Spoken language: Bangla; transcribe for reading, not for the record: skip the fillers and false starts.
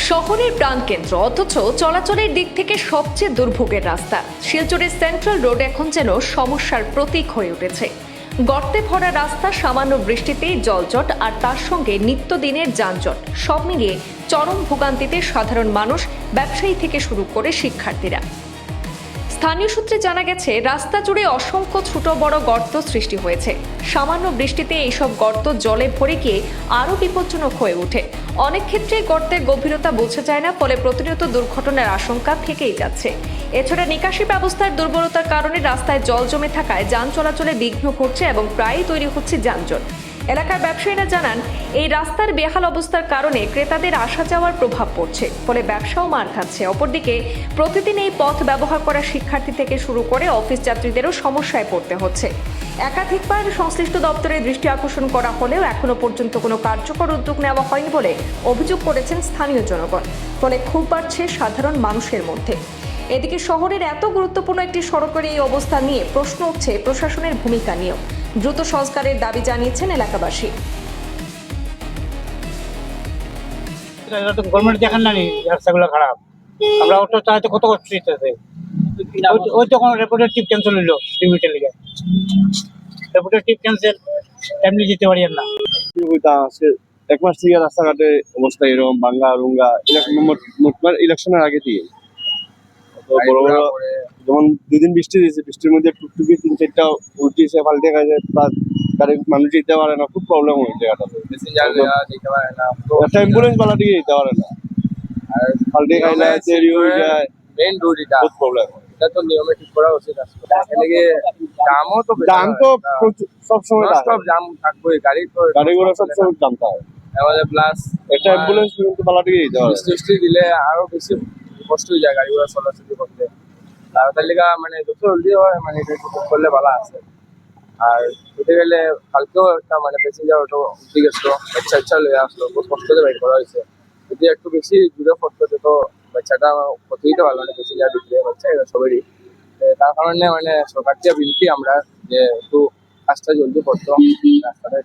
শহরের প্রাণকেন্দ্র অথচ চলাচলের দিক থেকে সবচেয়ে দুর্ভোগের রাস্তা শিলচরের সেন্ট্রাল রোড এখন যেন সমস্যার প্রতীক হয়ে উঠেছে। গর্তে ভরা রাস্তা, সামান্য বৃষ্টিতেই জলজট আর তার সঙ্গে নিত্যদিনের যানজট, সব মিলিয়ে চরম ভোগান্তিতে সাধারণ মানুষ, ব্যবসায়ী থেকে শুরু করে শিক্ষার্থীরা। স্থানীয় সূত্রে জানা গেছে, রাস্তা জুড়ে অসংখ্য ছোট বড় গর্ত সৃষ্টি হয়েছে। সামান্য বৃষ্টিতে এইসব গর্ত জলে ভরে গিয়ে আরও বিপজ্জনক হয়ে ওঠে। অনেক ক্ষেত্রে গর্তের গভীরতা বোঝা যায় না, ফলে প্রতিনিয়ত দুর্ঘটনার আশঙ্কা থেকেই যাচ্ছে। এছাড়া নিকাশি ব্যবস্থার দুর্বলতার কারণে রাস্তায় জল জমে থাকায় যান চলাচলে বিঘ্ন ঘটছে এবং প্রায়ই তৈরি হচ্ছে যানজট। এলাকার ব্যবসায়ীরা জানান, এই রাস্তার বেহাল অবস্থার কারণে ক্রেতাদের আসা যাওয়ার প্রভাব পড়ছে, ফলে ব্যবসাও মার খাচ্ছে। অপরদিকে প্রতিদিন এই পথ ব্যবহার করা শিক্ষার্থী থেকে শুরু করে অফিস যাত্রীদেরও সমস্যায় পড়তে হচ্ছে। একাধিকবার সংশ্লিষ্ট দপ্তরের দৃষ্টি আকর্ষণ করা হলেও এখনো পর্যন্ত কোনো কার্যকর উদ্যোগ নেওয়া হয়নি বলে অভিযোগ করেছেন স্থানীয় জনগণ। ফলে ক্ষোভ বাড়ছে সাধারণ মানুষের মধ্যে। এদিকে শহরের এত গুরুত্বপূর্ণ একটি সড়কের এই অবস্থা নিয়ে প্রশ্ন উঠছে প্রশাসনের ভূমিকা নিয়েও। দ্রুত সংস্কারের দাবি জানিয়েছেন এলাকাবাসী। গভর্নমেন্ট দেখেন না রাস্তাগুলো খারাপ, আমরা অটো চালাতে কত কষ্ট হইতেছে। ওই তখন রেপুটেড ট্রিপ ক্যান্সেল হইলো, লিমিটের লিগে রেপুটেড ট্রিপ ক্যান্সেল, এমনি যেতে পারি না। এক মাস থেকে রাস্তাঘাটে অবস্থা এরকম ভাঙ্গা রুঙ্গা, ইলেকশনের আগে দিয়ে বড় বড় যেমন 2 দিন বৃষ্টি দিয়েছে, বৃষ্টির মধ্যে টুকটুকি 3-4টা উল্টিছে, পাল্টে গেছে, গাড়ি মানুষ যেতে পারে না, খুব প্রবলেম হয় জায়গাটাতে। একটা অ্যাম্বুলেন্স বালা দিকে যেতে পারে না, আর পাল্টে খাইলে মেইন রোড এটা বহুত প্রবলেম। এটা তো নিয়মে ঠিক করা উচিত আসলে। এখানে গিয়ে দামও তো দাম তো সবসময় সব জাম থাকবে, গাড়ি ঘোড়া সবসময় দাম থাকে। আমাদের প্লাস একটা অ্যাম্বুলেন্স কিন্তু বালা দিকে যেতে পারে। বৃষ্টি দিলে আরো বেশি কষ্ট হয়ে যায় গাড়ি ঘোড়া চলাচল করতে। আর তার লিগা মানে যত জলদি হয় মানে এটা করলে ভালো আছে। আর উঠে গেলে কালকেও একটা মানে প্যাসেঞ্জার অটো উঠে গেছিল, বাচ্চা লয়ে আসলো, বহুত কষ্ট করে বাইক করা হয়েছে। যদি একটু বেশি দূরে ফটো তো বাচ্চাটা ক্ষতি হইতে পারলো না, প্যাসেঞ্জার দিকে বাচ্চা এটা সবারই। তার কারণে মানে সরকার দিয়ে বিনতি আমরা যে একটু কাজটা জলদি করতো রাস্তাটা।